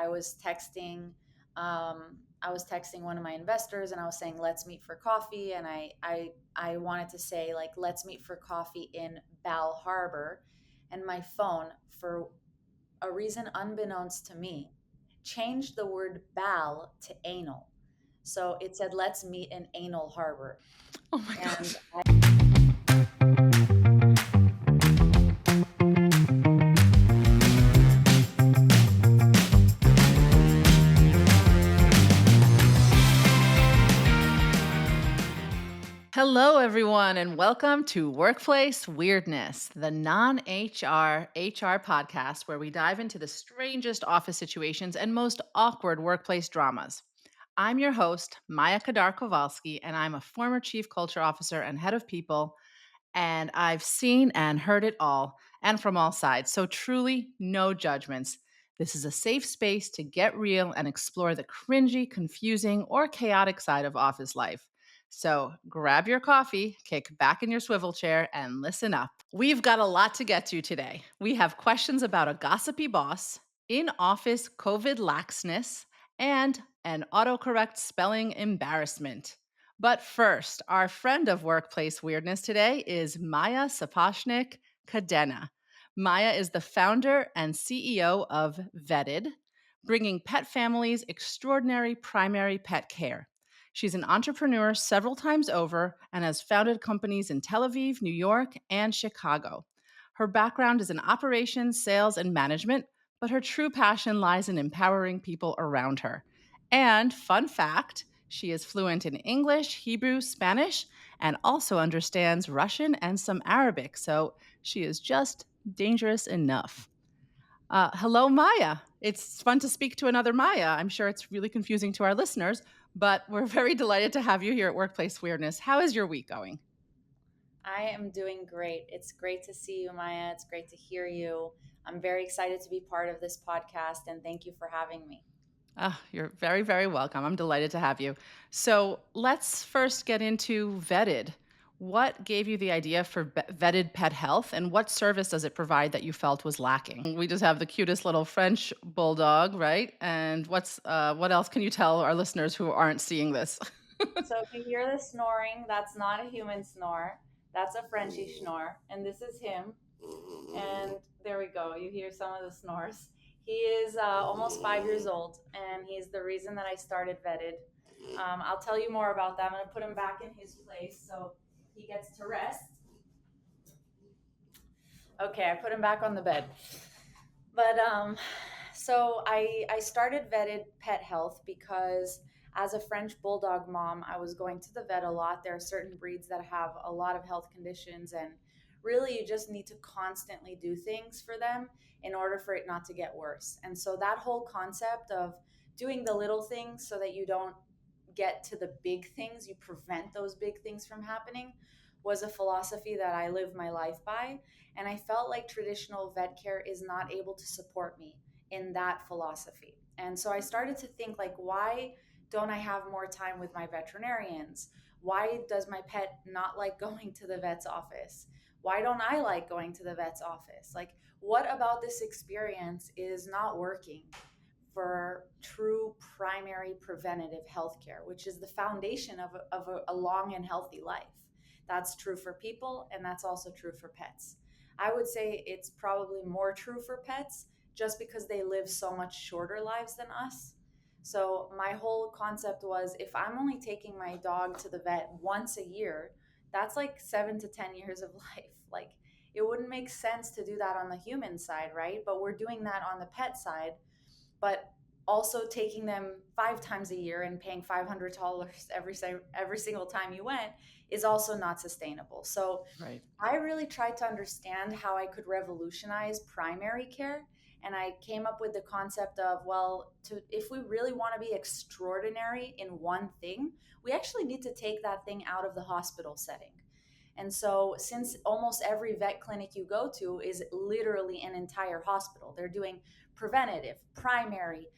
I was texting one of my investors and I was saying, let's meet for coffee. And I wanted to say, like, let's meet for coffee in Bal Harbor. And my phone, for a reason unbeknownst to me, changed the word Bal to anal. So it said, let's meet in Anal Harbor. Oh my And gosh. Hello, everyone, and welcome to Workplace Weirdness, the non-HR HR podcast where we dive into the strangest office situations and most awkward workplace dramas. I'm your host, Maya Kadar Kovalsky, and I'm a former chief culture officer and head of people, and I've seen and heard it all, and from all sides. So truly, no judgments. This is a safe space to get real and explore the cringy, confusing, or chaotic side of office life. So grab your coffee, kick back in your swivel chair, and listen up. We've got a lot to get to today. We have questions about a gossipy boss, in office COVID laxness, and an autocorrect spelling embarrassment. But first, our friend of Workplace Weirdness today is Maya Cadena. Maya is the founder and CEO of Vetted, bringing pet families extraordinary primary pet care. She's an entrepreneur several times over and has founded companies in Tel Aviv, New York, and Chicago. Her background is in operations, sales, and management, but her true passion lies in empowering people around her. And fun fact, she is fluent in English, Hebrew, Spanish, and also understands Russian and some Arabic. So she is just dangerous enough. Hello, Maya. It's fun to speak to another Maya. I'm sure it's really confusing to our listeners, but we're very delighted to have you here at Workplace Weirdness. How is your week going? I am doing great. It's great to see you, Maya. It's great to hear you. I'm very excited to be part of this podcast, and thank you for having me. You're very, very welcome. I'm delighted to have you. So let's first get into Vetted. What gave you the idea for Vetted Pet Health, and what service does it provide that you felt was lacking? We just have the cutest little French bulldog, right? And what else can you tell our listeners who aren't seeing this? So if you hear the snoring, that's not a human snore. That's a Frenchie snore, and this is him. And there we go. You hear some of the snores. He is almost 5 years old, and he's the reason that I started Vetted. I'll tell you more about that. I'm going to put him back in his place so he gets to rest. Okay, I put him back on the bed. But so I started Vetted Pet Health because as a French bulldog mom, I was going to the vet a lot. There are certain breeds that have a lot of health conditions, and really you just need to constantly do things for them in order for it not to get worse. And so that whole concept of doing the little things so that you don't get to the big things, you prevent those big things from happening, was a philosophy that I live my life by. And I felt like traditional vet care is not able to support me in that philosophy. And so I started to think, like, why don't I have more time with my veterinarians? Why does my pet not like going to the vet's office? Why don't I like going to the vet's office? Like, what about this experience is not working for true primary preventative healthcare, which is the foundation of a long and healthy life? That's true for people, and that's also true for pets. I would say it's probably more true for pets just because they live so much shorter lives than us. So, my whole concept was if I'm only taking my dog to the vet once a year, that's like 7 to 10 years of life. Like, it wouldn't make sense to do that on the human side, right? But we're doing that on the pet side, but also taking them 5 times a year and paying $500 every single time you went is also not sustainable. So Right. I really tried to understand how I could revolutionize primary care. And I came up with the concept of, well, if we really want to be extraordinary in one thing, we actually need to take that thing out of the hospital setting. And so, since almost every vet clinic you go to is literally an entire hospital, they're doing preventative, primary,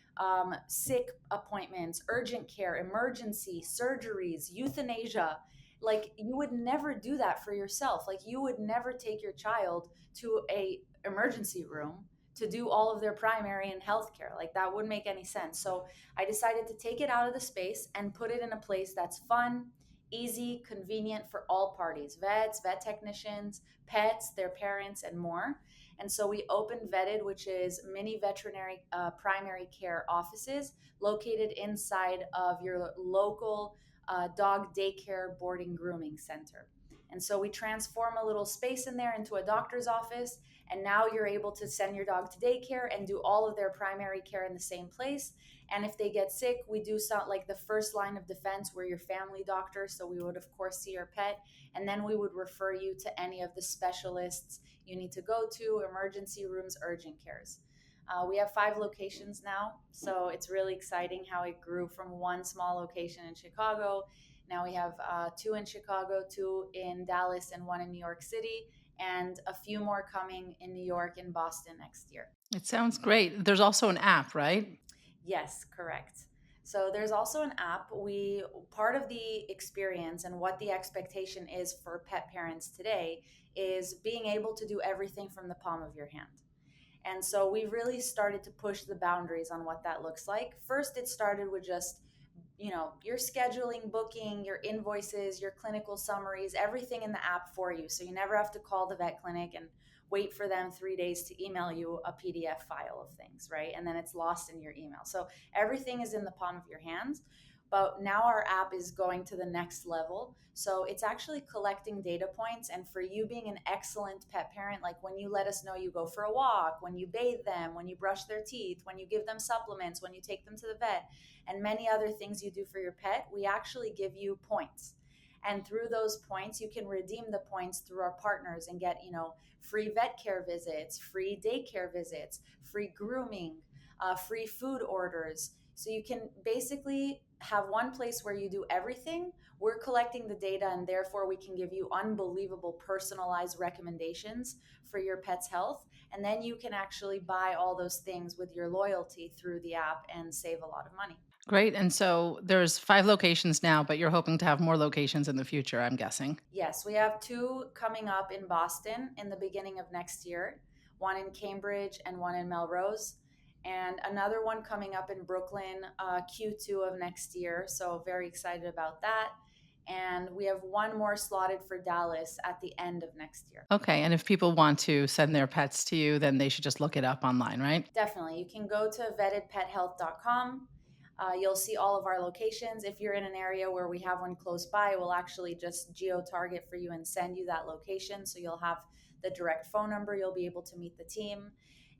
sick appointments, urgent care, emergency, surgeries, euthanasia. Like, you would never do that for yourself. Like, you would never take your child to a emergency room to do all of their primary and healthcare. Like that wouldn't make any sense. So I decided to take it out of the space and put it in a place that's fun, easy, convenient for all parties: vets, vet technicians, pets, their parents, and more. And so we opened Vetted, which is mini veterinary primary care offices located inside of your local dog daycare boarding grooming center. And so we transform a little space in there into a doctor's office. And now you're able to send your dog to daycare and do all of their primary care in the same place. And if they get sick, we do something like the first line of defense. We're your family doctor. So we would, of course, see your pet. And then we would refer you to any of the specialists you need to go to: emergency rooms, urgent cares. We have 5 locations now, so it's really exciting how it grew from one small location in Chicago. Now we have 2 in Chicago, 2 in Dallas, and 1 in New York City, and a few more coming in New York and Boston next year. It sounds great. There's also an app, right? Yes, correct. So there's also an app. We Part of the experience and what the expectation is for pet parents today is being able to do everything from the palm of your hand. And so we really started to push the boundaries on what that looks like. First, it started with just, your scheduling, booking, your invoices, your clinical summaries, everything in the app for you. So you never have to call the vet clinic and wait for them 3 days to email you a PDF file of things, right? And then it's lost in your email. So everything is in the palm of your hands. But now our app is going to the next level. So it's actually collecting data points. And for you being an excellent pet parent, like when you let us know you go for a walk, when you bathe them, when you brush their teeth, when you give them supplements, when you take them to the vet, and many other things you do for your pet, we actually give you points. And through those points, you can redeem the points through our partners and get, free vet care visits, free daycare visits, free grooming, free food orders. So you can basically have one place where you do everything. We're collecting the data, and therefore we can give you unbelievable personalized recommendations for your pet's health. And then you can actually buy all those things with your loyalty through the app and save a lot of money. Great. And so there's 5 locations now, but you're hoping to have more locations in the future, I'm guessing. Yes, we have 2 coming up in Boston in the beginning of next year, 1 in Cambridge and 1 in Melrose, and another one coming up in Brooklyn, Q2 of next year. So, very excited about that. And we have one more slotted for Dallas at the end of next year. Okay. And if people want to send their pets to you, then they should just look it up online, right? Definitely. You can go to vettedpethealth.com. You'll see all of our locations. If you're in an area where we have one close by, we'll actually just geo target for you and send you that location. So you'll have the direct phone number. You'll be able to meet the team.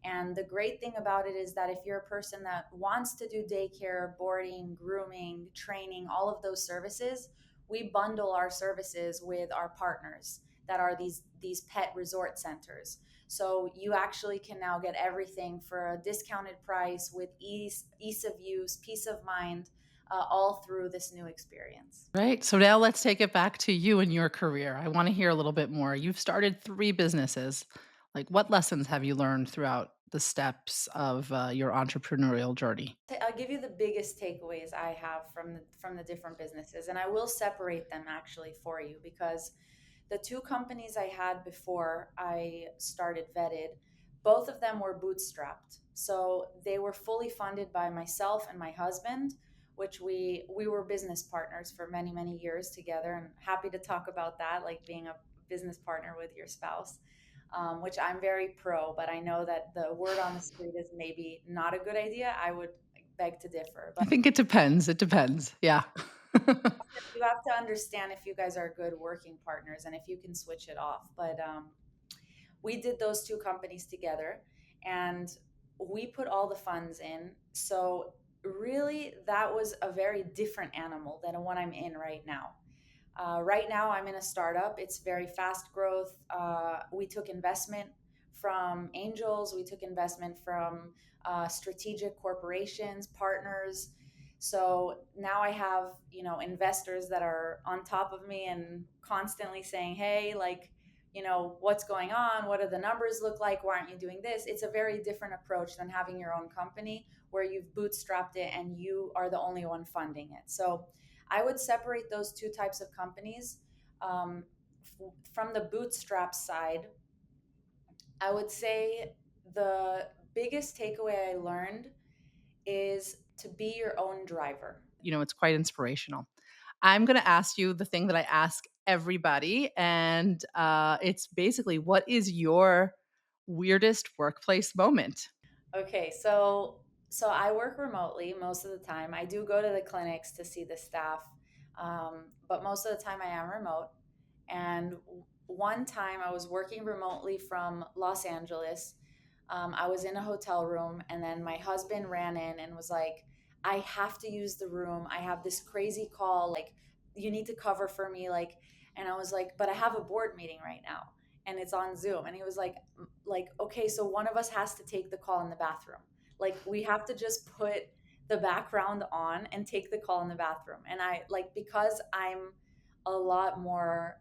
And the great thing about it is that if you're a person that wants to do daycare, boarding, grooming, training, all of those services, we bundle our services with our partners that are these pet resort centers. So you actually can now get everything for a discounted price with ease of use, peace of mind, all through this new experience. Right. So now let's take it back to you and your career. I want to hear a little bit more. You've started 3 businesses. Like, what lessons have you learned throughout the steps of your entrepreneurial journey? I'll give you the biggest takeaways I have from the different businesses, and I will separate them actually for you, because the 2 companies I had before I started Vetted, both of them were bootstrapped. So they were fully funded by myself and my husband, which we were business partners for many, many years together, and happy to talk about that, like being a business partner with your spouse. Which I'm very pro, but I know that the word on the street is maybe not a good idea. I would beg to differ. I But think it depends. It depends. Yeah. you have to understand if you guys are good working partners and if you can switch it off. But we did those 2 companies together, and we put all the funds in. So really, that was a very different animal than what I'm in right now. Right now, I'm in a startup. It's very fast growth. We took investment from angels. We took investment from strategic corporations, partners. So now I have, investors that are on top of me and constantly saying, "Hey, like, what's going on? What do the numbers look like? Why aren't you doing this?" It's a very different approach than having your own company where you've bootstrapped it and you are the only one funding it. So I would separate those 2 types of companies. Um, from the bootstrap side, I would say the biggest takeaway I learned is to be your own driver. It's quite inspirational. I'm going to ask you the thing that I ask everybody. And it's basically, what is your weirdest workplace moment? Okay, so I work remotely most of the time. I do go to the clinics to see the staff, but most of the time I am remote. And one time I was working remotely from Los Angeles. I was in a hotel room, and then my husband ran in and was like, "I have to use the room. I have this crazy call. Like, you need to cover for me." Like, and I was like, "But I have a board meeting right now." And it's on Zoom. And he was like, okay, so one of us has to take the call in the bathroom. Like we have to just put the background on and take the call in the bathroom. And I like because I'm a lot more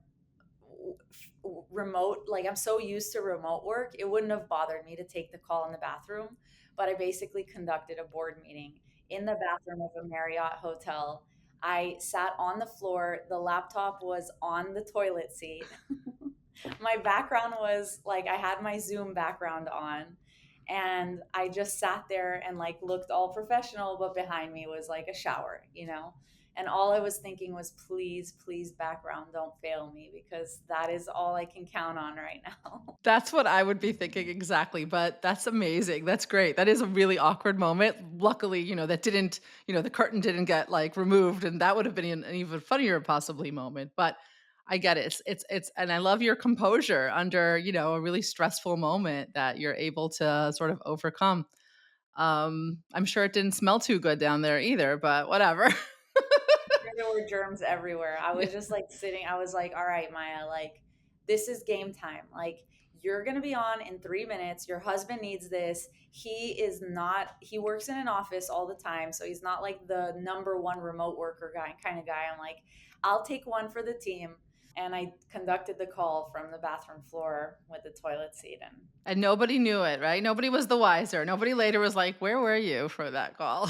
remote, like I'm so used to remote work, it wouldn't have bothered me to take the call in the bathroom. But I basically conducted a board meeting in the bathroom of a Marriott hotel. I sat on the floor, the laptop was on the toilet seat. My background was like I had my Zoom background on, and I just sat there and like looked all professional, but behind me was like a shower, you know? And all I was thinking was, please, please, background, don't fail me, because that is all I can count on right now. That's what I would be thinking exactly, but that's amazing. That's great. That is a really awkward moment. Luckily, that didn't, the curtain didn't get like removed, and that would have been an even funnier possibly moment. But I get it. And I love your composure under, a really stressful moment that you're able to sort of overcome. I'm sure it didn't smell too good down there either, but whatever. There were germs everywhere. I Yeah. was just like sitting, I was like, all right, Maya, like, this is game time. Like, you're going to be on in 3 minutes. Your husband needs this. He works in an office all the time. So he's not like the number one remote worker guy kind of guy. I'm like, I'll take one for the team. And I conducted the call from the bathroom floor with the toilet seat. And And nobody knew it, right? Nobody was the wiser. Nobody later was like, "Where were you for that call?"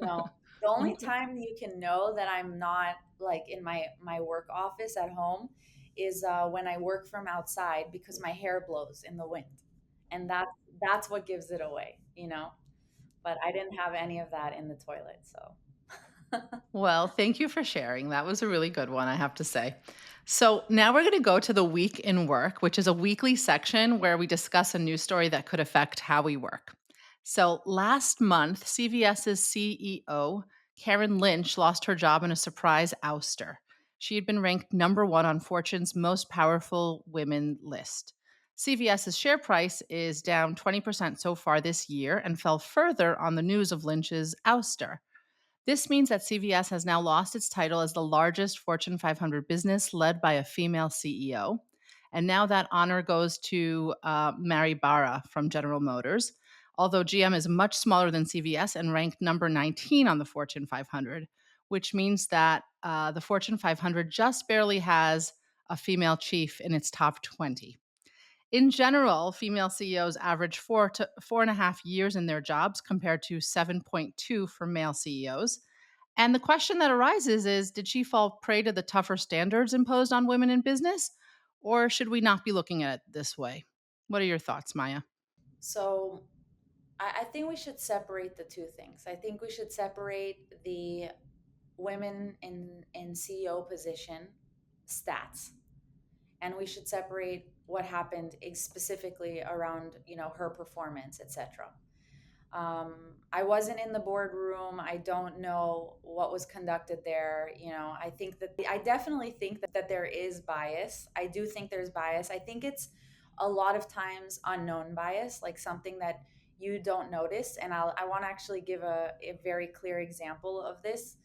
no, the only time you can know that I'm not like in my work office at home is when I work from outside because my hair blows in the wind, and that's what gives it away, you know. But I didn't have any of that in the toilet, so. Well, thank you for sharing. That was a really good one, I have to say. So, now we're going to go to the week in work, which is a weekly section where we discuss a news story that could affect how we work. So, last month, CVS's CEO, Karen Lynch, lost her job in a surprise ouster. She had been ranked number one on Fortune's most powerful women list. CVS's share price is down 20% so far this year and fell further on the news of Lynch's ouster. This means that CVS has now lost its title as the largest Fortune 500 business led by a female CEO. And now that honor goes to Mary Barra from General Motors. Although GM is much smaller than CVS and ranked number 19 on the Fortune 500, which means that the Fortune 500 just barely has a female chief in its top 20. In general, female CEOs average 4 to 4.5 years in their jobs compared to 7.2 for male CEOs. And the question that arises is, did she fall prey to the tougher standards imposed on women in business? Or should we not be looking at it this way? What are your thoughts, Maya? So I think we should separate the two things. I think we should separate the women in CEO position stats, and we should separate what happened specifically around her performance, etc. I wasn't in the boardroom. I don't know what was conducted there. I definitely think that there is bias. I do think there's bias. I think it's a lot of times unknown bias, like something that you don't notice. And I want to actually give a very clear example of this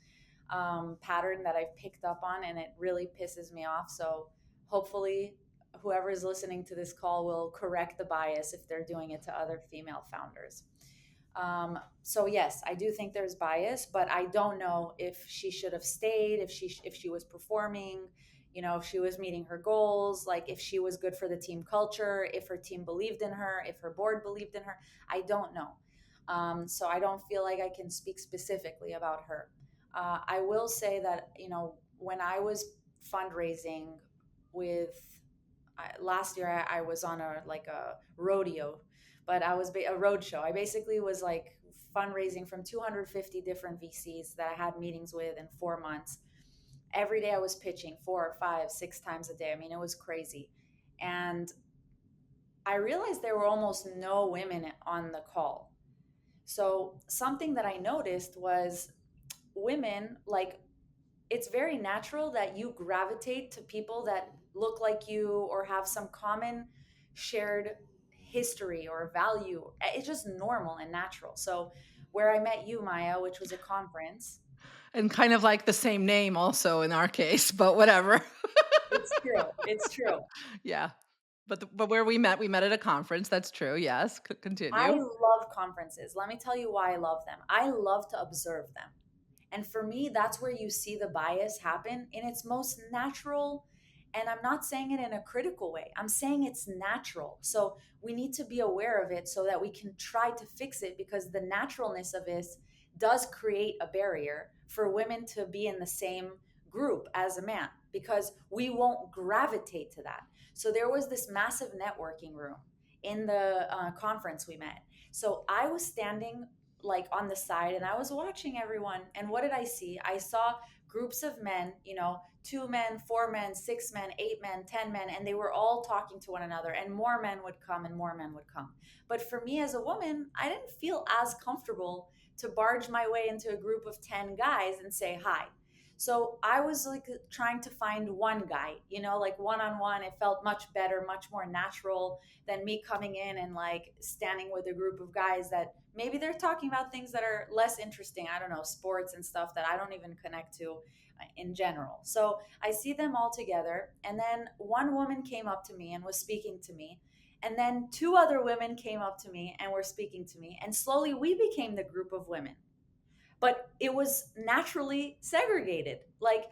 pattern that I've picked up on, and it really pisses me off. So hopefully, whoever is listening to this call will correct the bias if they're doing it to other female founders. So yes, I do think there's bias, but I don't know if she should have stayed, if she was performing, if she was meeting her goals, like if she was good for the team culture, if her team believed in her, if her board believed in her. I don't know. So I don't feel like I can speak specifically about her. I will say that when I was fundraising with last year, I was on a rodeo but I was a road show. I basically was like fundraising from 250 different VCs that I had meetings with in 4 months. Every day I was pitching 4 or 5, 6 times a day. I mean, it was crazy. And I realized there were almost no women on the call. So something that I noticed was women, like, it's very natural that you gravitate to people that look like you or have some common shared history or value. It's just normal and natural. So where I met you, Maya, which was a conference. And kind of like the same name also in our case, but whatever. It's true. It's true. Yeah. But where we met at a conference, that's true, yes, I continue. love conferences. Let me tell you why I love them. I love to observe them. And for me, that's where you see the bias happen in its most natural. And I'm not saying it in a critical way, I'm saying it's natural. So we need to be aware of it so that we can try to fix it, because the naturalness of this does create a barrier for women to be in the same group as a man, because we won't gravitate to that. So there was this massive networking room in the conference we met. So I was standing like on the side and I was watching everyone. And what did I see? I saw groups of men, 2 men, 4 men, 6 men, 8 men, 10 men, and they were all talking to one another. And more men would come and more men would come. But for me as a woman, I didn't feel as comfortable to barge my way into a group of 10 guys and say hi. So I was like trying to find one guy, like one on one. It felt much better, much more natural than me coming in and like standing with a group of guys that maybe they're talking about things that are less interesting. I don't know, sports and stuff that I don't even connect to in general. So I see them all together. And then one woman came up to me and was speaking to me. And then two other women came up to me and were speaking to me. And slowly we became the group of women, but it was naturally segregated. Like,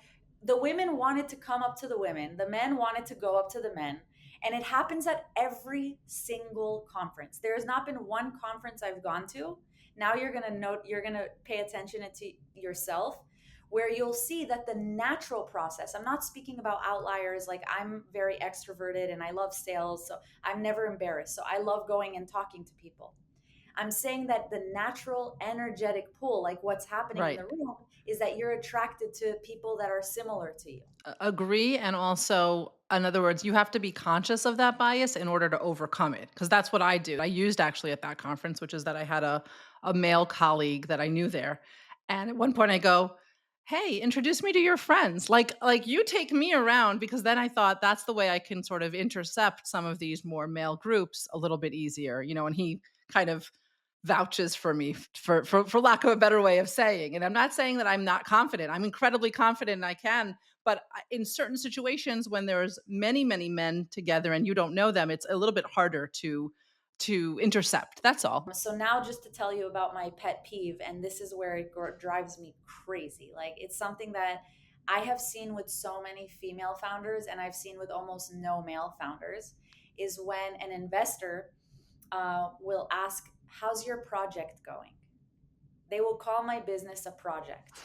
the women wanted to come up to the women, the men wanted to go up to the men. And it happens at every single conference. There has not been one conference I've gone to. Now you're going to note, you're going to pay attention to yourself, where you'll see that the natural process. I'm not speaking about outliers. Like, I'm very extroverted and I love sales, so I'm never embarrassed. So I love going and talking to people. I'm saying that the natural energetic pull, like what's happening in Right. the room, is that you're attracted to people that are similar to you. Agree, and also, in other words, you have to be conscious of that bias in order to overcome it. Because that's what I do. I used actually at that conference, which is that I had a male colleague that I knew there, and at one point I go, "Hey, introduce me to your friends. Like you take me around," because then I thought that's the way I can sort of intercept some of these more male groups a little bit easier, and he kind of vouches for me for lack of a better way of saying. And I'm not saying that I'm not confident. I'm incredibly confident and I can, but in certain situations when there's many men together and you don't know them, it's a little bit harder to intercept. That's all. So now, just to tell you about my pet peeve, and this is where it drives me crazy. Like, it's something that I have seen with so many female founders and I've seen with almost no male founders, is when an investor will ask, how's your project going? They will call my business a project.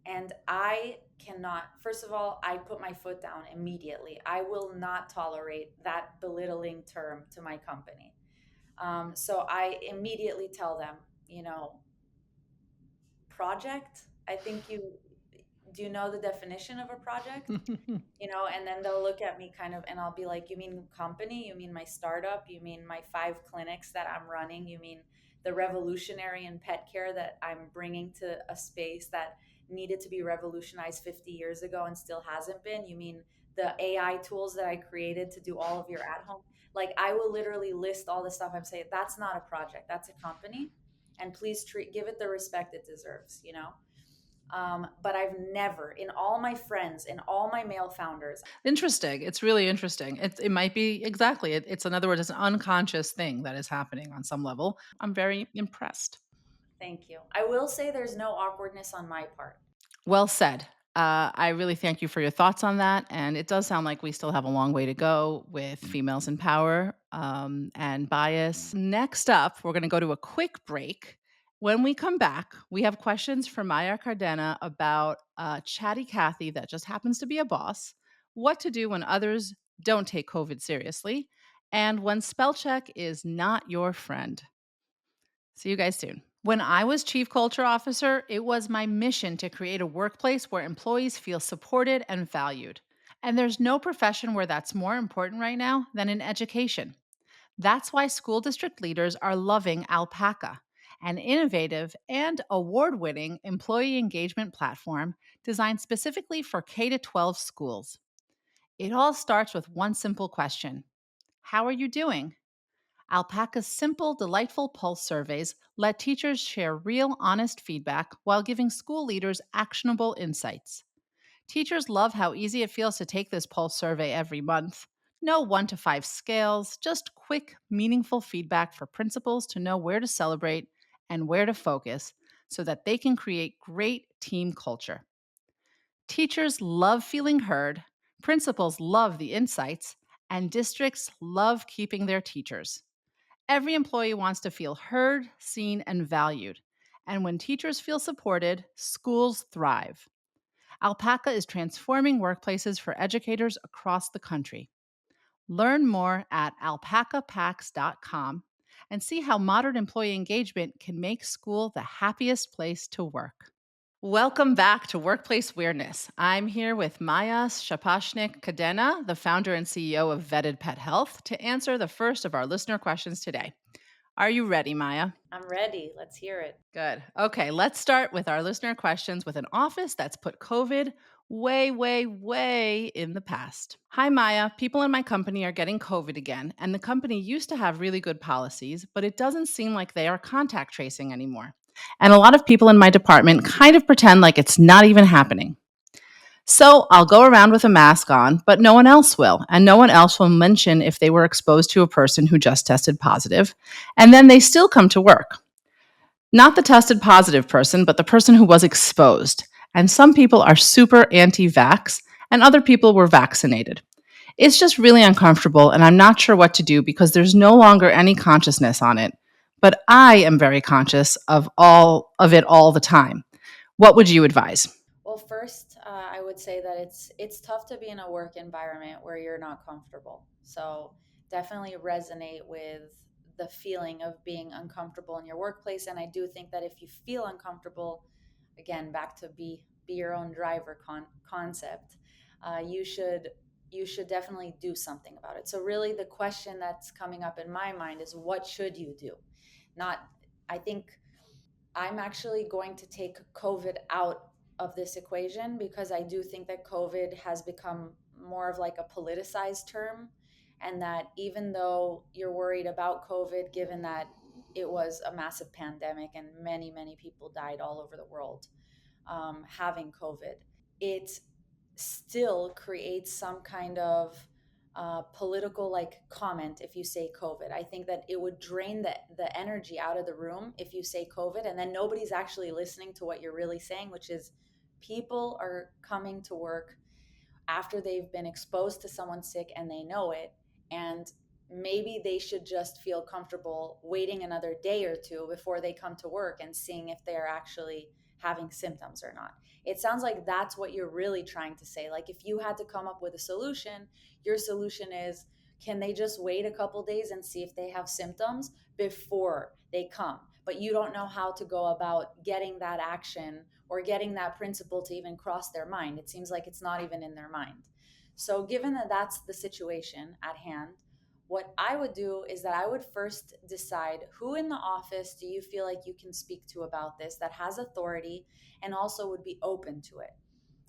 And I cannot, first of all, I put my foot down immediately. I will not tolerate that belittling term to my company. So I immediately tell them, project. I think you do, you know the definition of a project? And then they'll look at me kind of, and I'll be like, you mean company? You mean my startup? You mean my 5 clinics that I'm running? You mean the revolutionary in pet care that I'm bringing to a space that needed to be revolutionized 50 years ago and still hasn't been? You mean the AI tools that I created to do all of your at home? Like, I will literally list all the stuff. I'm saying that's not a project, that's a company. And please give it the respect it deserves. But I've never, in all my friends, in all my male founders. Interesting. It's really interesting. It might be exactly. It's in other words, it's an unconscious thing that is happening on some level. I'm very impressed. Thank you. I will say there's no awkwardness on my part. Well said. I really thank you for your thoughts on that. And it does sound like we still have a long way to go with females in power and bias. Next up, we're going to go to a quick break. When we come back, we have questions from Maya Cadena about chatty Kathy that just happens to be a boss, what to do when others don't take COVID seriously, and when spell check is not your friend. See you guys soon. When I was chief culture officer, it was my mission to create a workplace where employees feel supported and valued. And there's no profession where that's more important right now than in education. That's why school district leaders are loving Alpaca, an innovative and award winning employee engagement platform designed specifically for K 12 schools. It all starts with one simple question: how are you doing? Alpaca's simple, delightful pulse surveys let teachers share real, honest feedback while giving school leaders actionable insights. Teachers love how easy it feels to take this pulse survey every month. No 1 to 5 scales, just quick, meaningful feedback for principals to know where to celebrate and where to focus so that they can create great team culture. Teachers love feeling heard, principals love the insights, and districts love keeping their teachers. Every employee wants to feel heard, seen, and valued. And when teachers feel supported, schools thrive. Alpaca is transforming workplaces for educators across the country. Learn more at alpacapacks.com and see how modern employee engagement can make school the happiest place to work. Welcome back to Workplace Weirdness. I'm here with Maya Cadena, the founder and CEO of Vetted Pet Health, to answer the first of our listener questions today. Are you ready, Maya? I'm ready. Let's hear it. Good. Okay, let's start with our listener questions with an office that's put COVID way, way, way in the past. Hi, Maya. People in my company are getting COVID again, and the company used to have really good policies, but it doesn't seem like they are contact tracing anymore. And a lot of people in my department kind of pretend like it's not even happening. So I'll go around with a mask on, but no one else will. And no one else will mention if they were exposed to a person who just tested positive. And then they still come to work. Not the tested positive person, but the person who was exposed. And some people are super anti vax, and other people were vaccinated. It's just really uncomfortable, and I'm not sure what to do because there's no longer any consciousness on it. But I am very conscious of all of it all the time. What would you advise? Well, first, I would say that it's tough to be in a work environment where you're not comfortable. So definitely resonate with the feeling of being uncomfortable in your workplace. And I do think that if you feel uncomfortable, again, back to be your own driver concept, you should definitely do something about it. So really, the question that's coming up in my mind is, what should you do? Not, I think I'm actually going to take COVID out of this equation because I do think that COVID has become more of like a politicized term. And that even though you're worried about COVID, given that it was a massive pandemic and many, many people died all over the world having COVID, it still creates some kind of political like comment if you say COVID. I think that it would drain the energy out of the room if you say COVID, and then nobody's actually listening to what you're really saying, which is people are coming to work after they've been exposed to someone sick and they know it. And maybe they should just feel comfortable waiting another day or two before they come to work and seeing if they're actually having symptoms or not. It sounds like that's what you're really trying to say. Like, if you had to come up with a solution, your solution is, can they just wait a couple days and see if they have symptoms before they come? But you don't know how to go about getting that action or getting that principle to even cross their mind. It seems like it's not even in their mind. So, given that that's the situation at hand, what I would do is that I would first decide, who in the office do you feel like you can speak to about this that has authority and also would be open to it,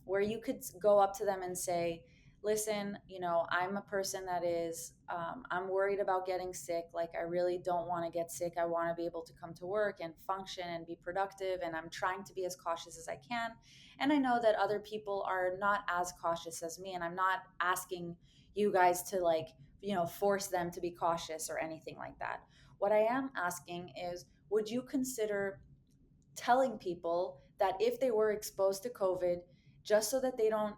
where you could go up to them and say, listen, I'm a person that is, I'm worried about getting sick. Like, I really don't want to get sick. I want to be able to come to work and function and be productive. And I'm trying to be as cautious as I can. And I know that other people are not as cautious as me. And I'm not asking you guys to, like, force them to be cautious or anything like that. What I am asking is, would you consider telling people that if they were exposed to COVID, just so that they don't,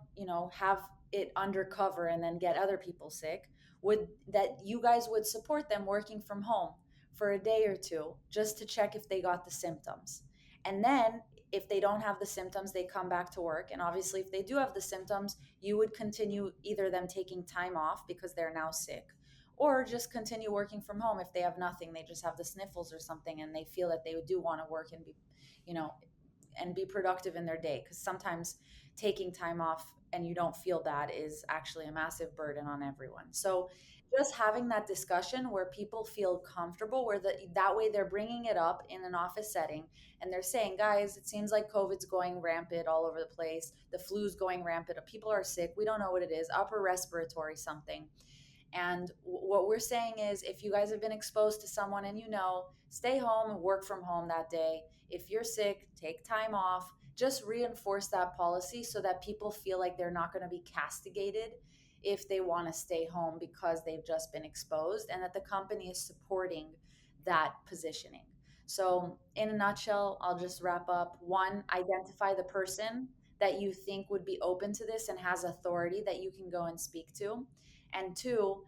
have it undercover and then get other people sick, would that you guys would support them working from home for a day or two just to check if they got the symptoms. And then if they don't have the symptoms, they come back to work. And obviously, if they do have the symptoms, you would continue either them taking time off because they're now sick, or just continue working from home if they have nothing, they just have the sniffles or something, and they feel that they do want to work and be, you know, and be productive in their day, because sometimes taking time off and you don't feel bad is actually a massive burden on everyone. So just having that discussion where people feel comfortable, where that way they're bringing it up in an office setting, and they're saying, guys, it seems like COVID's going rampant all over the place, the flu's going rampant, people are sick, we don't know what it is, upper respiratory something. And what we're saying is, if you guys have been exposed to someone and stay home and work from home that day. If you're sick, take time off. Just reinforce that policy so that people feel like they're not going to be castigated if they want to stay home because they've just been exposed, and that the company is supporting that positioning. So, in a nutshell, I'll just wrap up. One, identify the person that you think would be open to this and has authority that you can go and speak to. And two,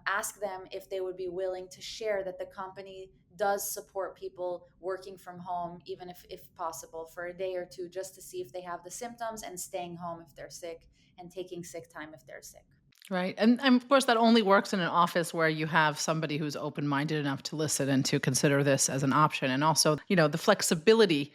ask them if they would be willing to share that the company does support people working from home, even if possible, for a day or two, just to see if they have the symptoms, and staying home if they're sick, and taking sick time if they're sick. Right. And of course, that only works in an office where you have somebody who's open minded enough to listen and to consider this as an option. And also, the flexibility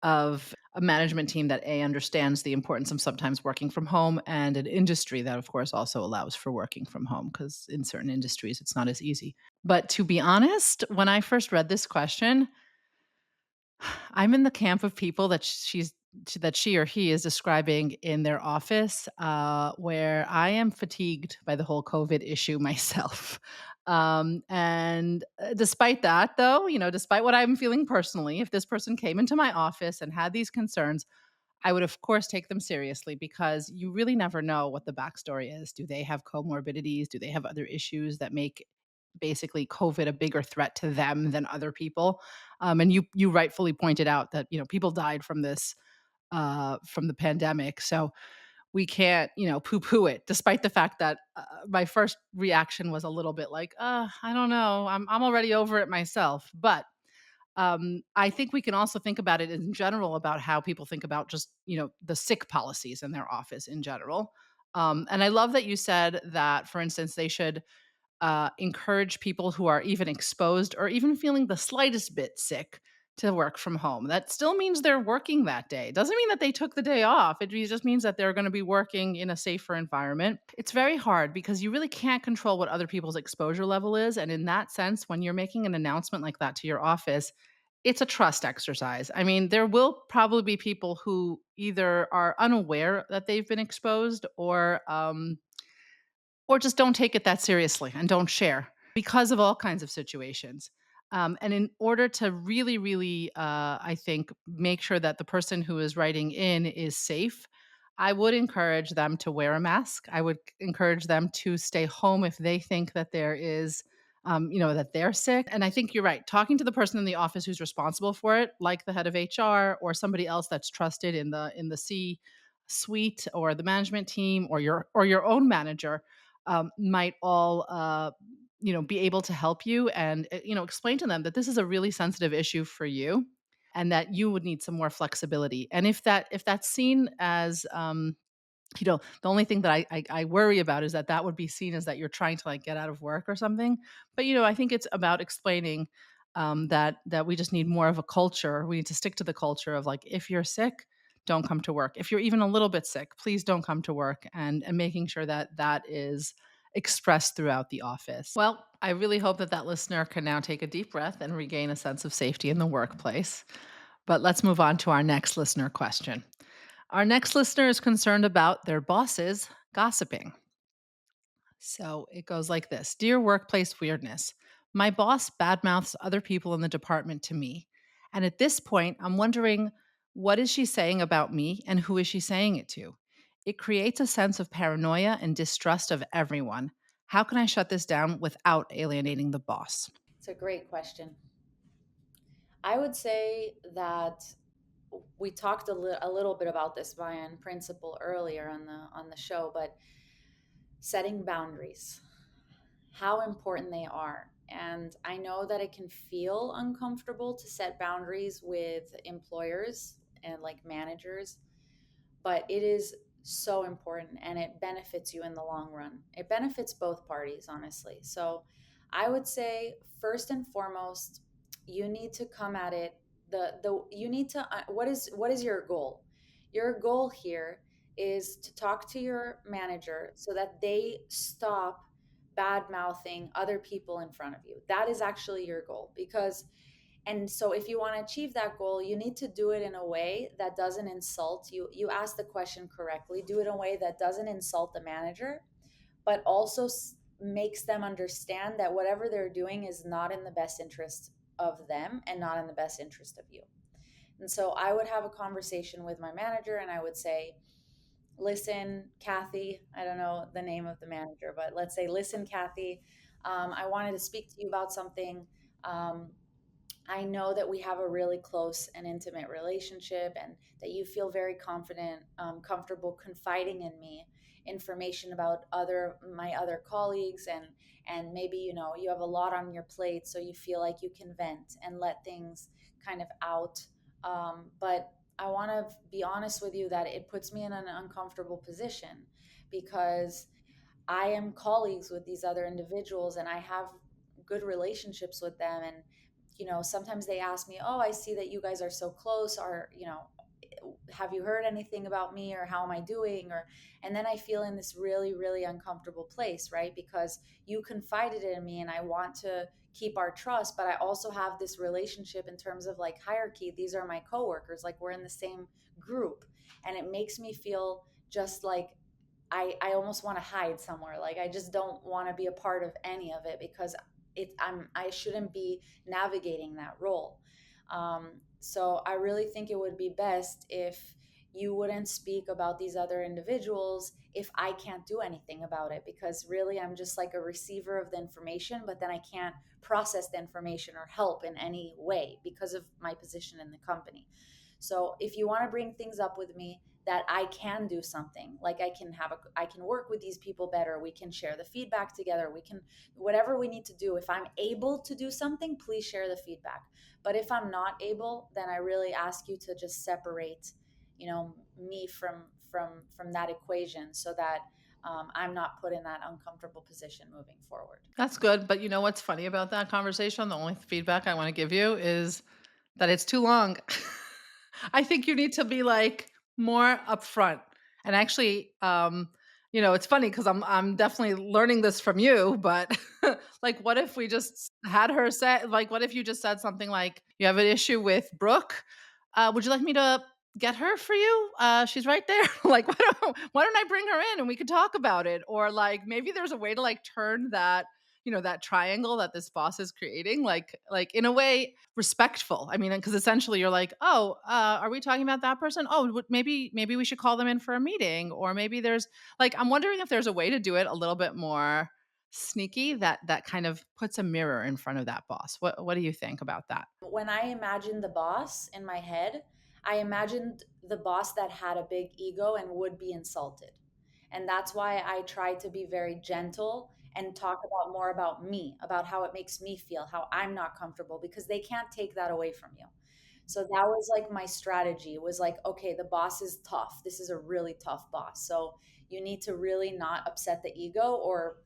of a management team that understands the importance of sometimes working from home, and an industry that of course also allows for working from home, because in certain industries it's not as easy. But to be honest, when I first read this question, I'm in the camp of people that she or he is describing in their office, where I am fatigued by the whole COVID issue myself. And despite that, though, despite what I'm feeling personally, if this person came into my office and had these concerns, I would, of course, take them seriously, because you really never know what the backstory is. Do they have comorbidities? Do they have other issues that make basically COVID a bigger threat to them than other people? And you rightfully pointed out that people died from this, from the pandemic. So we can't poo poo it, despite the fact that my first reaction was a little bit like, I don't know, I'm already over it myself. But I think we can also think about it in general, about how people think about just, the sick policies in their office in general. And I love that you said that, for instance, they should encourage people who are even exposed or even feeling the slightest bit sick to work from home. That still means they're working that day. Doesn't mean that they took the day off. It just means that they're going to be working in a safer environment. It's very hard because you really can't control what other people's exposure level is. And in that sense, when you're making an announcement like that to your office, it's a trust exercise. I mean, there will probably be people who either are unaware that they've been exposed, or just don't take it that seriously and don't share, because of all kinds of situations. And in order to really, really, I think, make sure that the person who is writing in is safe, I would encourage them to wear a mask. I would encourage them to stay home if they think that there is, that they're sick. And I think you're right. Talking to the person in the office who's responsible for it, like the head of HR or somebody else that's trusted in the C suite, or the management team, or your own manager, might all be able to help you, and explain to them that this is a really sensitive issue for you, and that you would need some more flexibility. And if that's seen as, the only thing that I worry about is that that would be seen as that you're trying to like get out of work or something. But I think it's about explaining, that we just need more of a culture. We need to stick to the culture of, like, if you're sick, don't come to work. If you're even a little bit sick, please don't come to work, and making sure that that is expressed throughout the office. Well, I really hope that that listener can now take a deep breath and regain a sense of safety in the workplace. But let's move on to our next listener question. Our next listener is concerned about their bosses gossiping. So it goes like this: Dear Workplace Weirdness, my boss badmouths other people in the department to me. And at this point, I'm wondering, what is she saying about me, and who is she saying it to? It creates a sense of paranoia and distrust of everyone. How can I shut this down without alienating the boss? It's a great question. I would say that we talked a little bit about this via principle earlier on the show, but setting boundaries, how important they are. And I know that it can feel uncomfortable to set boundaries with employers and like managers, but it is so important and it benefits you in the long run. It benefits both parties, honestly. So I would say first and foremost, you need to come at it the you need to what is your goal? Your goal here is to talk to your manager so that they stop bad mouthing other people in front of you. That is actually your goal, because and so if you want to achieve that goal, you need to do it in a way that doesn't insult you. You ask the question correctly, do it in a way that doesn't insult the manager, but also makes them understand that whatever they're doing is not in the best interest of them and not in the best interest of you. And so I would have a conversation with my manager and I would say, listen, Kathy, I don't know the name of the manager, but let's say, listen, Kathy, I wanted to speak to you about something. Um, I know that we have a really close and intimate relationship, and that you feel very confident, comfortable confiding in me information about my other colleagues, and maybe you have a lot on your plate, so you feel like you can vent and let things kind of out. But I want to be honest with you that it puts me in an uncomfortable position, because I am colleagues with these other individuals and I have good relationships with them. And, sometimes they ask me, oh, I see that you guys are so close. Have you heard anything about me, or how am I doing? And then I feel in this really, really uncomfortable place, right? Because you confided in me and I want to keep our trust, but I also have this relationship in terms of like hierarchy. These are my coworkers, like we're in the same group. And it makes me feel just like I almost want to hide somewhere. Like I just don't want to be a part of any of it, because I shouldn't be navigating that role. So I really think it would be best if you wouldn't speak about these other individuals if I can't do anything about it, because really I'm just like a receiver of the information, but then I can't process the information or help in any way because of my position in the company. So if you want to bring things up with me that I can do something, like I can work with these people better, we can share the feedback together, we can whatever we need to do. If I'm able to do something, please share the feedback. But if I'm not able, then I really ask you to just separate, me from that equation, so that I'm not put in that uncomfortable position moving forward. That's good, but you know what's funny about that conversation? The only feedback I wanna give you is that it's too long. I think you need to be, like, more upfront. And actually, it's funny because I 'cause I'm definitely learning this from you, but, like, what if we just had her say like, what if you just said something like, "You have an issue with Brooke? Would you like me to get her for you? She's right there." Like, why don't I bring her in and we could talk about it? Or, like, maybe there's a way to, like, turn that triangle that this boss is creating, like in a way respectful. I mean, because essentially you're like, oh, are we talking about that person? Oh, maybe we should call them in for a meeting, or maybe there's like, I'm wondering if there's a way to do it a little bit more sneaky that kind of puts a mirror in front of that boss. What do you think about that? When I imagined the boss in my head, I imagined the boss that had a big ego and would be insulted. And that's why I try to be very gentle and talk about more about me, about how it makes me feel, how I'm not comfortable, because they can't take that away from you. So that was like my strategy, was like, okay, the boss is tough. This is a really tough boss. So you need to really not upset the ego, or,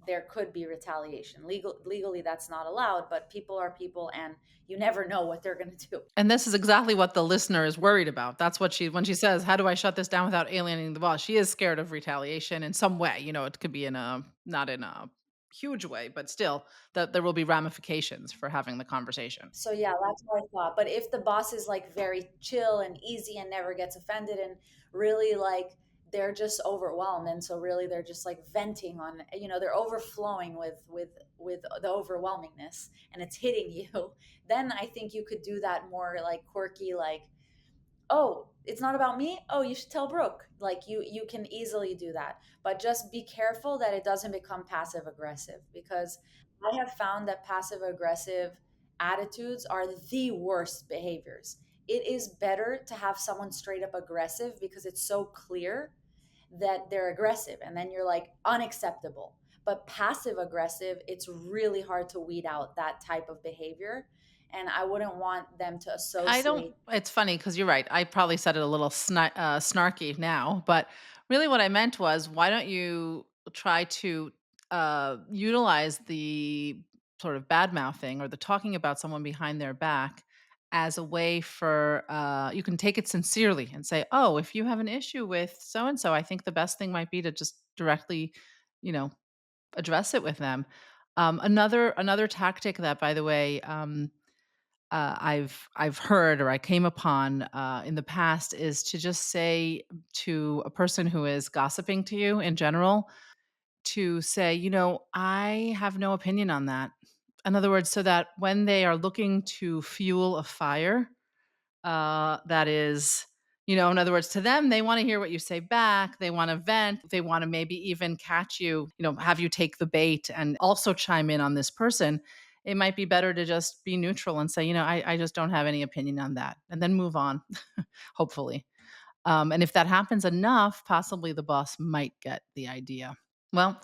there could be retaliation. Legally that's not allowed, but people are people and you never know what they're going to do. And this is exactly what the listener is worried about. That's what when she says, "How do I shut this down without alienating the boss?" She is scared of retaliation in some way. It could be not in a huge way, but still that there will be ramifications for having the conversation. So yeah, that's what I thought. But if the boss is like very chill and easy and never gets offended, and really like they're just overwhelmed, and so really they're just like venting on, they're overflowing with the overwhelmingness and it's hitting you, then I think you could do that more like quirky, like, oh, it's not about me, oh, you should tell Brooke. Like you can easily do that, but just be careful that it doesn't become passive aggressive, because I have found that passive aggressive attitudes are the worst behaviors. It is better to have someone straight up aggressive, because it's so clear that they're aggressive and then you're like unacceptable. But passive aggressive, it's really hard to weed out that type of behavior. and I wouldn't want them to I don't associate. it's funny because you're right. I probably said it a little snarky now, but really what I meant was, why don't you try to utilize the sort of bad mouthing or the talking about someone behind their back as a way for you can take it sincerely and say, oh, if you have an issue with so and so, I think the best thing might be to just directly, you know, address it with them. Another tactic that, by the way, I've heard or I came upon in the past is to just say to a person who is gossiping to you in general, to say, I have no opinion on that. In other words, so that when they are looking to fuel a fire, that is, in other words, to them, they want to hear what you say back. They want to vent. They want to maybe even catch you, have you take the bait and also chime in on this person. It might be better to just be neutral and say, I just don't have any opinion on that, and then move on, hopefully. And if that happens enough, possibly the boss might get the idea. Well,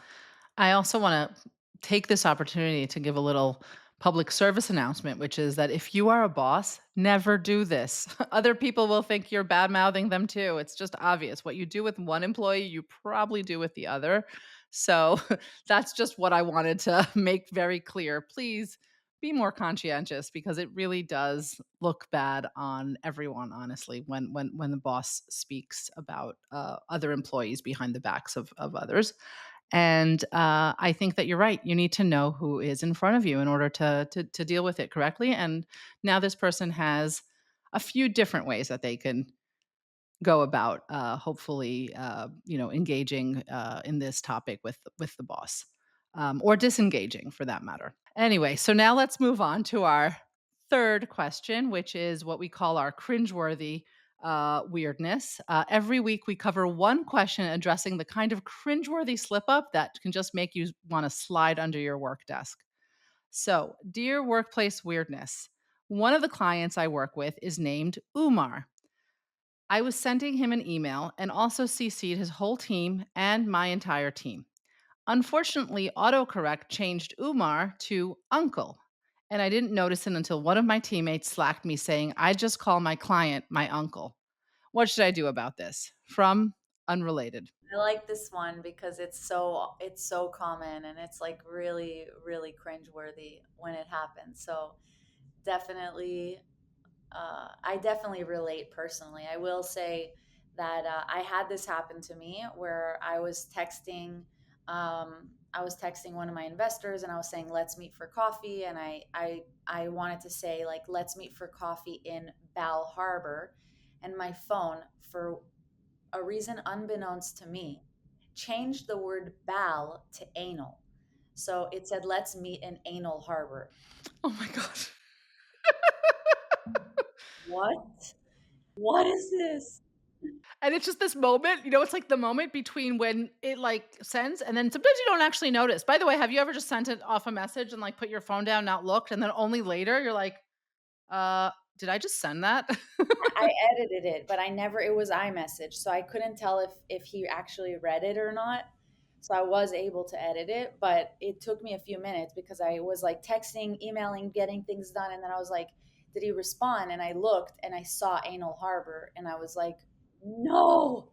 I also want to take this opportunity to give a little public service announcement, which is that if you are a boss, never do this. Other people will think you're bad mouthing them too. It's just obvious. What you do with one employee, you probably do with the other. So that's just what I wanted to make very clear. Please be more conscientious, because it really does look bad on everyone, honestly, when the boss speaks about other employees behind the backs of others. And I think that you're right. You need to know who is in front of you in order to deal with it correctly. And now this person has a few different ways that they can go about, hopefully, engaging in this topic with the boss, or disengaging for that matter. Anyway, so now let's move on to our third question, which is what we call our cringeworthy weirdness. Every week, we cover one question addressing the kind of cringeworthy slip up that can just make you want to slide under your work desk. So, dear workplace weirdness, one of the clients I work with is named Umar. I was sending him an email and also CC'd his whole team and my entire team. Unfortunately, autocorrect changed Umar to uncle. And I didn't notice it until one of my teammates slacked me saying, I just call my client my uncle. What should I do about this? From Unrelated. I like this one because it's so common, and it's like really really cringeworthy when it happens. So definitely, I definitely relate personally. I will say that I had this happen to me where I was texting one of my investors, and I was saying, let's meet for coffee. And I wanted to say, like, let's meet for coffee in Bal Harbor. And my phone, for a reason unbeknownst to me, changed the word Bal to anal. So it said, let's meet in Anal Harbor. Oh my gosh. What? What is this? And it's just this moment, it's like the moment between when it like sends and then sometimes you don't actually notice. By the way, have you ever just sent it off a message and like put your phone down, not looked, and then only later you're like, did I just send that? I edited it, but I never it was iMessage, so I couldn't tell if he actually read it or not. So I was able to edit it, but it took me a few minutes because I was like texting, emailing, getting things done, and then I was like, did he respond? And I looked and I saw Anal Harbor, and I was like, no.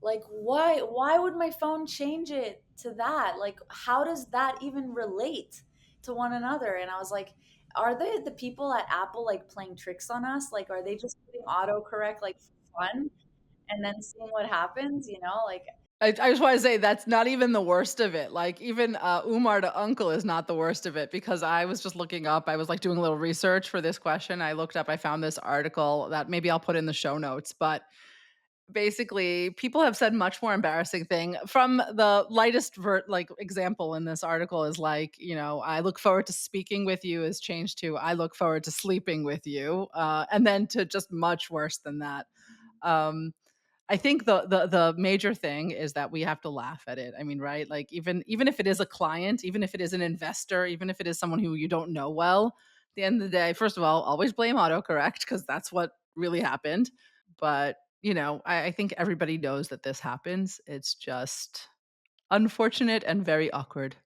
Like, why would my phone change it to that? Like, how does that even relate to one another? And I was like, are they the people at Apple like playing tricks on us? Like, are they just putting autocorrect like for fun and then seeing what happens? Like, I just want to say that's not even the worst of it. Like even Umar to uncle is not the worst of it, because I was just looking up. I was like doing a little research for this question. I looked up. I found this article that maybe I'll put in the show notes. But basically, people have said much more embarrassing thing. From the lightest like example in this article is like, I look forward to speaking with you is changed to I look forward to sleeping with you, and then to just much worse than that. Um, I think the major thing is that we have to laugh at it. I mean, right? Like even if it is a client, even if it is an investor, even if it is someone who you don't know well, at the end of the day, first of all, always blame autocorrect, because that's what really happened. But I think everybody knows that this happens. It's just unfortunate and very awkward.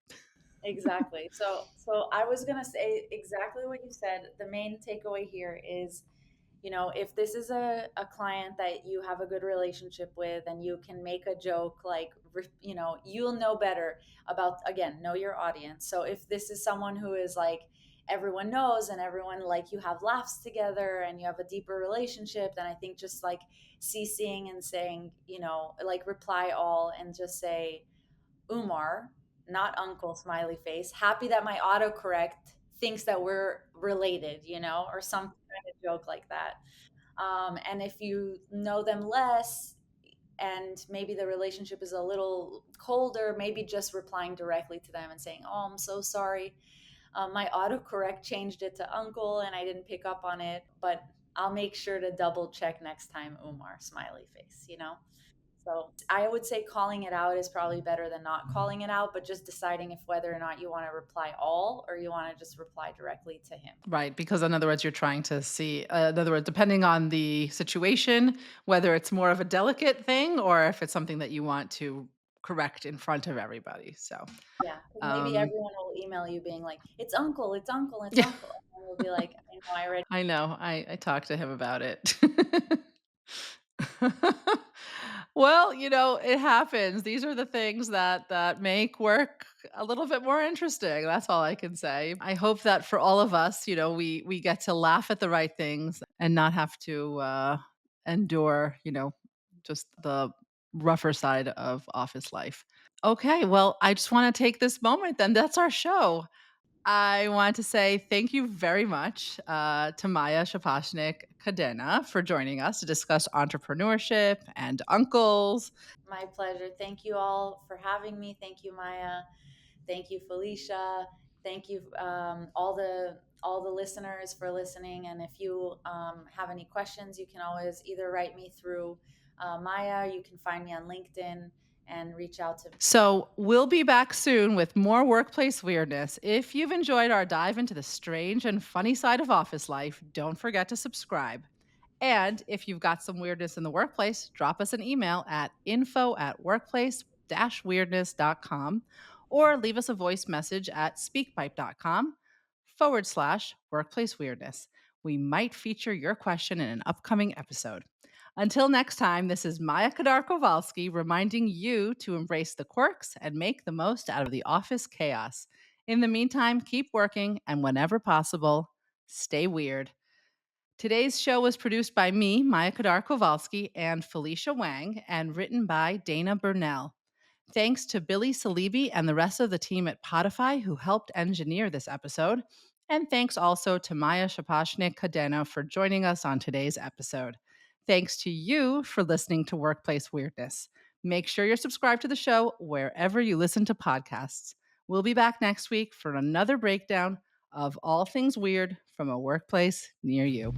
Exactly. So I was gonna say exactly what you said. The main takeaway here is, if this is a client that you have a good relationship with and you can make a joke, like, you'll know better about, again, know your audience. So if this is someone who is like everyone knows and everyone, like, you have laughs together and you have a deeper relationship, then I think just like ceasing and saying, like, reply all and just say Umar, not uncle, smiley face. Happy that my autocorrect thinks that we're related, or some kind of joke like that. And if you know them less and maybe the relationship is a little colder, maybe just replying directly to them and saying, "Oh, I'm so sorry. My autocorrect changed it to uncle and I didn't pick up on it, but I'll make sure to double check next time, Umar, smiley face." So I would say calling it out is probably better than not calling it out, but just deciding if whether or not you want to reply all or you want to just reply directly to him. Right, because in other words, you're trying to see, in other words, depending on the situation, whether it's more of a delicate thing or if it's something that you want to correct in front of everybody. So, Yeah, because maybe um, everyone will email you being like, "It's uncle, it's uncle, it's yeah, uncle," and you'll be like, "I know, I already." I know. I talked to him about it. Well, it happens. These are the things that make work a little bit more interesting. That's all I can say. I hope that for all of us, we get to laugh at the right things and not have to endure, just the rougher side of office life. Okay, well, I just want to take this moment then. That's our show. I want to say thank you very much to Maya Kadena for joining us to discuss entrepreneurship and uncles. My pleasure. Thank you all for having me. Thank you, Maya. Thank you, Felicia. Thank you, all the listeners for listening. And if you have any questions, you can always either write me through Maya. You can find me on LinkedIn and reach out to me. So, we'll be back soon with more workplace weirdness. If you've enjoyed our dive into the strange and funny side of office life, don't forget to subscribe. And if you've got some weirdness in the workplace, drop us an email at info@workplace-weirdness.com or leave us a voice message at speakpipe.com/workplace weirdness. We might feature your question in an upcoming episode. Until next time, this is Maya Kadar Kovalsky reminding you to embrace the quirks and make the most out of the office chaos. In the meantime, keep working and whenever possible, stay weird. Today's show was produced by me, Maya Kadar Kovalsky, and Felicia Wang, and written by Dana Burnell. Thanks to Billy Salibi and the rest of the team at Podify who helped engineer this episode. And thanks also to Maya Kadena for joining us on today's episode. Thanks to you for listening to Workplace Weirdness. Make sure you're subscribed to the show wherever you listen to podcasts. We'll be back next week for another breakdown of all things weird from a workplace near you.